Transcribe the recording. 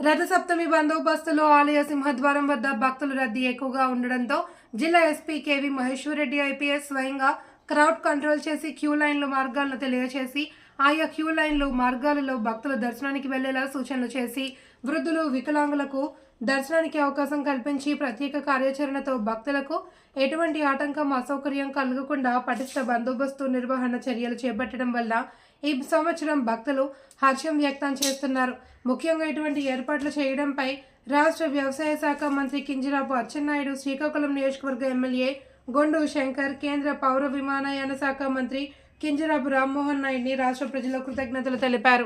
రథసప్తమి బందోబస్తులో ఆలయ సింహద్వారం వద్ద భక్తుల రద్దీ ఎక్కువగా ఉండడంతో జిల్లా ఎస్పీ కేవి మహేశ్వరరెడ్డి ఐపీఎస్ స్వయంగా క్రౌడ్ కంట్రోల్ చేసి క్యూ లైన్లు మార్గాలను తెలియజేసి ఆయా క్యూ లైన్లు మార్గాలలో భక్తులు దర్శనానికి వెళ్లేలా సూచనలు చేసి వృద్ధులు వికలాంగులకు దర్శనానికి అవకాశం కల్పించి ప్రత్యేక కార్యాచరణతో భక్తులకు ఎటువంటి ఆటంకం అసౌకర్యం కలగకుండా పటిష్ట బందోబస్తు నిర్వహణ చర్యలు చేపట్టడం వల్ల ఈ సంవత్సరం భక్తులు హర్షం వ్యక్తం చేస్తున్నారు. ముఖ్యంగా ఇటువంటి ఏర్పాట్లు చేయడంపై రాష్ట్ర వ్యవసాయ శాఖ మంత్రి కింజరాపు అచ్చెన్నాయుడు, శ్రీకాకుళం నియోజకవర్గ ఎమ్మెల్యే గొండు శంకర్, కేంద్ర పౌర విమానయాన శాఖ మంత్రి కింజరాపు రామ్మోహన్ నాయుడిని రాష్ట్ర ప్రజలకు కృతజ్ఞతలు తెలిపారు.